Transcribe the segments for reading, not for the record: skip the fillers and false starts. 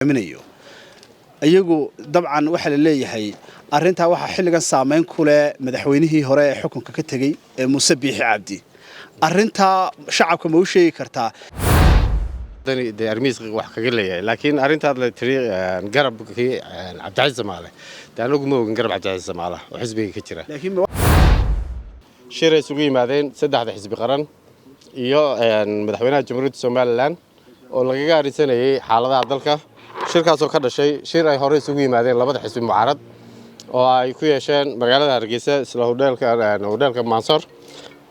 minayo ayagu dabcan waxa la leeyahay arinta waxa xilligan saameyn ku leh madaxweynihii hore ee xukunka ka tagay ee Muuse Biixi Cabdi arinta shacabka ma u sheegi kartaa de armiisqi wax kaga leeyahay laakiin arintaad la tiri garabkii Cabdi Samaale taanagu ma ogin garab Cabdi Samaale oo xisbiga ka jira laakiin shiray isugu yimaadeen saddexda xisbi qaran iyo madaxweynaha Jamhuuriyadda Soomaaliland oo lagaga arisanayay xaaladaha dalka shirkaas oo ka dhashay shir ay hore isugu yimaadeen labada xisbi mucaarad oo ay ku yeesheen magaalada Hargeysa isla hoteelka Mansour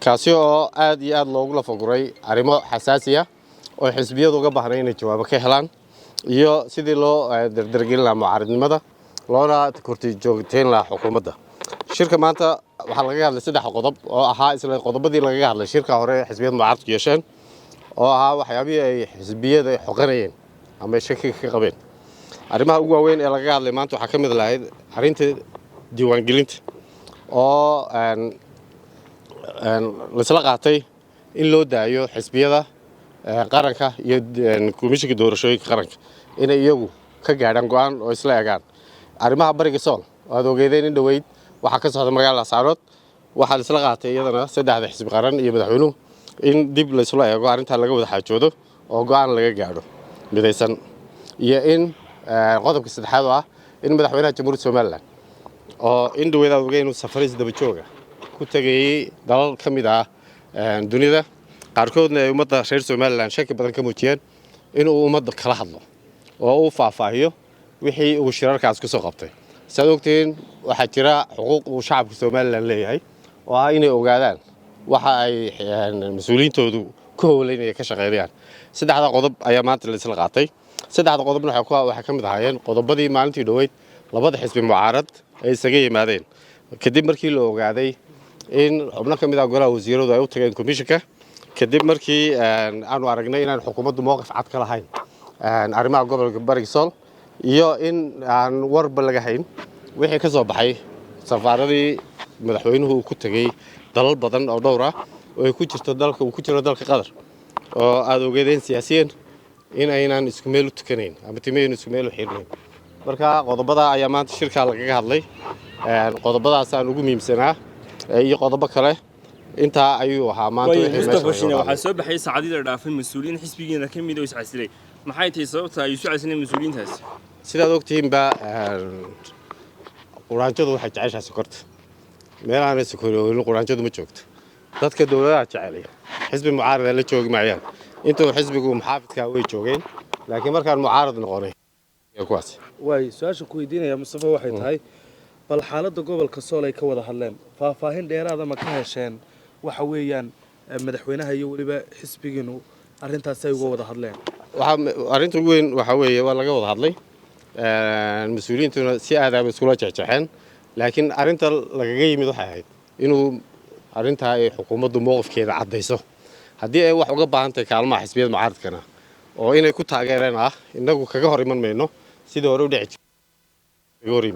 kaasi oo aad iyo aad loogu lafaguray arrimo xasaasi ah oo xisbiyadu uga baahnay inay jawaabo ka helaan iyo sidii loo dardargelin lahaa mucaaradnimada loona korti joogteen lahaa xukuumadda shirka maanta waxa laga hadlay saddex qodob oo ahaa isla qodobadii laga hadlay shirka hore xisbiyada mucaaradku yeesheen oo ahaa waxyaabihii ay xisbiyada xoqanayeen ama shaki ka qabeen arrimaha ugu waaweyn ee laga hadlay maanta waxa ka mid lahayd arinta diiwaangelinta oo la isla qaatay in loo daayo xisbiyada qaranka iyo komishiga doorashooyinka qaranka inay iyagu ka gaadhaan go'aan oo isla eegaan arrimaha bariga Sool waad ogeedeen in dhaweyd waxa ka socda magaalada Saarood waxa la isla qaatay iyadana saddexda xisbi qaran iyo madaxweynuhu in dib la isla eego arinta laga wada xaajoodo oo go'aan laga gaadho midaysan iyo in qodobka saddexaad ah in madaxweynaha Jamhuuriyadda Soomaaliland oo in dhaweyd aad ogeeyeen safaris daba jooga ku tagay dalal kamid ah dunida qaarkoodna ay ummadda reer Soomaaliland shaki badan ka muujiyeen inuu ummadda kala hadlo oo uu faahfaahiyo wixii uu shirarkaas ku soo qabtay saad ogtiin waxa jira xuquuq uu shacabka Soomaaliland leeyahay oo ah inay ogaadaan waxa ay mas'uuliyiintoodu ku howleynayaan ka shaqeeyaan saddexda qodob ayaa maanta la isla qaatay saddexda qodobna waxa ka mid ahaayeen qodobadii maalintii dhaweyd labada xisbi mucaarad ay isaga yimaadeen kadib markii la ogaaday in xubno ka mid ah golaha wasiiradu ay u tageen komishinka kadib markii aanu aragnay inaan xukuumaddu mowqif cad ka lahayn arrimaha gobolka bariga Sool iyo in aan warba laga hayn wixii ka soo baxay safaaradii madaxweynuhu ku tagay dalal badan oo dhowr ah oo ay ku jirto dalka Qatar oo aad ogeedeen siyaasiyiin in aynaan isku meel u tukanayn ama timeeyeen isku meel u xirnayn marka qodobada ayaa maanta shirka lagaga hadlay qodobadaas aan ugu muhiimsanaa iyo qodobo kale inta ayuu ahaa maanta waxa soo baxay saacadii dhaafay mas'uuliyiin xisbigeena ka mid ah oo iscasilay maxay tahay sababta ay isu casileen mas'uuliyiintaas sidaad ogtiin ba quraanjadu waxay jeceshahay sokorta meelaha sokorooyin quraanjadu ma joogto dadka dawladda jecelay xisbi mucaarad la joogi maayaan intuu xisbigu muxaafidka way joogeen laakiin markaan mucaarad noqonay kuwaas way su'aasha ku weydiinaya Mustafa waxay tahay bal xaaladda gobolka Sool ay ka wada hadleen faahfaahin dheeraad ah ma ka hesheen waxa weeyaan madaxweynaha iyo waliba xisbigiinu arintaas ay uga wada hadleen arinta ugu weyn waxa weeye waa laga wada hadlay mas'uuliyiintuna si aad ah isku jeexjeexeen laakiin arinta lagaga yimid waxay ahayd inuu arinta ay xukuumaddu mowqifkeeda cadeyso haddii ay wax uga baahan tahay kaalmaha xisbiyada mucaaradkana oo inay ku taageereen inagu kaga hor iman mayno sidii hore u dhici jiray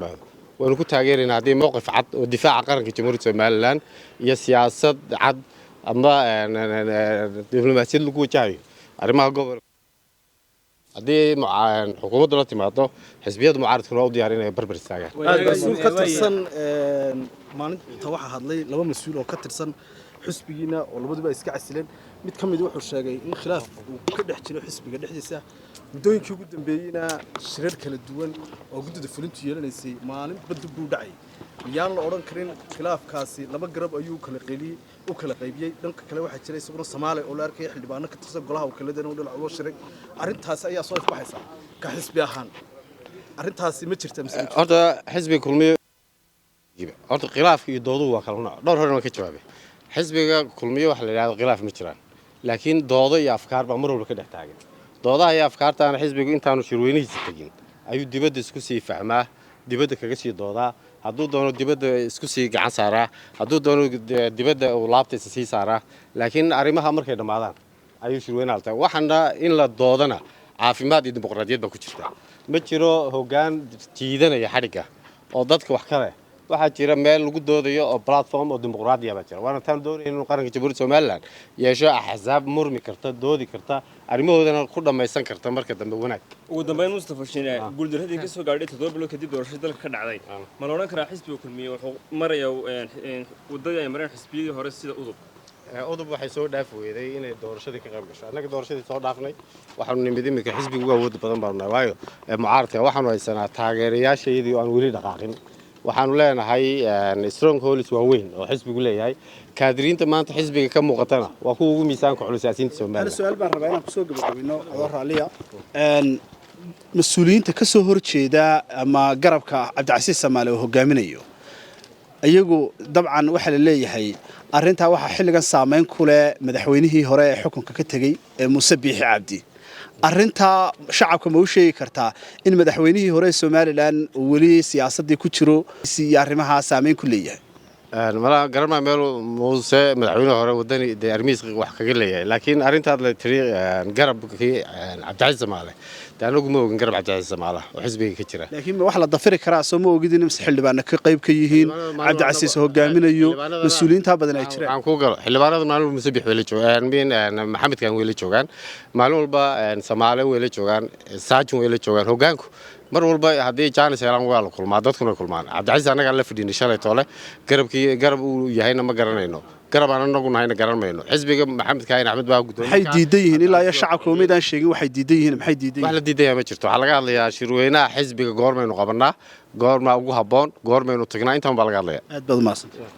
waanu ku taageeraynaa haddii mowqif cad oo difaaca qaranka Jamhuuriyadda Soomaaliland iyo siyaasad cad ama diblomaasiyad lagu wajahayo arrimaha gobolka haddii xukuumaddu la timaado xisbiyada mucaaradkuna waa u diyaarinaya barbar istaagaan mas'uul ka tirsan maalinta waxa hadlay laba mas'uul oo ka tirsan xisbigiina oo labaduba iska casileen mid ka mid wuxuu sheegay in khilaaf uu ka dhex jiro xisbiga dhexdiisa muddooyinkii ugu dambeeyayna shirar kala duwan oo guddida fulintu yeelanaysay maalin badda buu dhacay miyaan la odhan karin khilaafkaasi laba garab ayuu u kala qaybiyey dhanka kale waxaa jira isaguna Soomaali oo la arkay xildhibaano ka tirsan golaha wakiilada oo dhinac loo shiray arintaas ayaa soo ifbaxaysa ka xisbi ahaan arintaasi ma jirtaa mise horta xisbi kulmiye horta khilaafka iyo dooduhu waa kala nooc dhowr hore ma ka jawaabay xisbiga kulmiye waxa la yiraahdo khilaaf ma jiraan laakiin doodo iyo afkaar baa mar walba ka dhex taagan doodaha iyo afkaartaana xisbigu intaanu shirweynihiisa tagin ayuu dibadda isku sii fahmaa dibadda kaga sii doodaa hadduu doono dibadda isku sii gacan saaraa hadduu doono dibadda uu laabtiisa sii saaraa laakiin arrimaha markay dhamaadaan ayuu shirweynaha haltaa waxaana in la doodana caafimaad iyo dimuqraadiyad baa ku jirta ma jiro hoggaan jiidanaya xadhigga oo dadka wax kale waxaa jira meel lagu doodayo oo platform oo dimuqraadiya baa jira waana taan doonayna inuu qaranka jamhuuriyadda Somaliland yeesho axsaab murmi karta doodi karta arrimahoodana ku dhamaysan karta marka dambe wanaag ugu dambeyn Mustafa Shiine guuldaradii ka soo gaadhay 7 bilood kadib doorashada dalka ka dhacday ma la oran karaa xisbiga kulmiye wuxuu marayaa wadada ay mareen xisbiyadii hore sida udub waxay soo dhaaf weeday inay doorashadii ka qayb gasho annaga doorashadii soo dhaafnay waxaanu nimid imika xisbiga ugu awood badan baan nahay waayo mucaaradka waxaanu haysanaa taageerayaashayadii oo aan weli dhaqaaqin waxaanu leenahay strong holds waaweyn oo xisbigu leeyahay kaadiriinta maanta xisbiga ka muuqatana waa kuwa ugu miisaanka culus siyaasiyiinta Soomaaliya su'aal baan rabaa inaan ku soo gabagabino oo raaliya mas'uuliyiinta ka soo horjeeda ama garabka Cabdicasiis Samaale oo hogaaminayo ayagu dabcan waxa la leeyahay arrinta waxa xilligan saameyn ku leh madaxweynihii hore ee xukunka ka tagay ee Muuse Biixi Cabdi arrinta shacabka ma u sheegi kartaa in madaxweynihii hore ee Somaliland uu weli siyaasadii ku jiro si arrimaha saameyn ku leeyahay mala garma meel Muuse madaxweynaha hore wadani armiis wax kaga leeyahay laakiin arrintaad la tiri garabkii Cabdicasiis Samaale taanagu ma ogin garab Cabdicasiis Samaale oo xisbiga ka jira laakiin wax la dafiri karaa soo ma ogid in xildhibaanada ka qayb ka yihiin Cabdicasiis hogaaminayo mas'uuliyiinta badan ay jiraan waxaan ku galo xildhibaanada maalin Muuse Biixi weli joogaan Maxamed Kaan weli joogaan maalin walba Samaale weli joogaan Saajin weli joogaan hogaanku mar walba haddii jaanis helaan waa la kulmaa dadkuna kulmaan Cabdicasiis anaga la fadhiinay shalay toole garab uu yahayna ma garanayno garab aan anagu nahayna garanayno xisbiga Maxamed Kaan Axmed baa guddoon waxay diidan yihiin ilaa iyo shacabka umidaan sheegin waxay diidan yihiin maxay diidan wax la diidaya ma jirto waxa laga hadlayaa shirweynaha xisbiga goormaynu qabanaa goorma ugu haboon goormaynu tagnaa intaan baa laga hadlayaa aad baad u mahadsantahay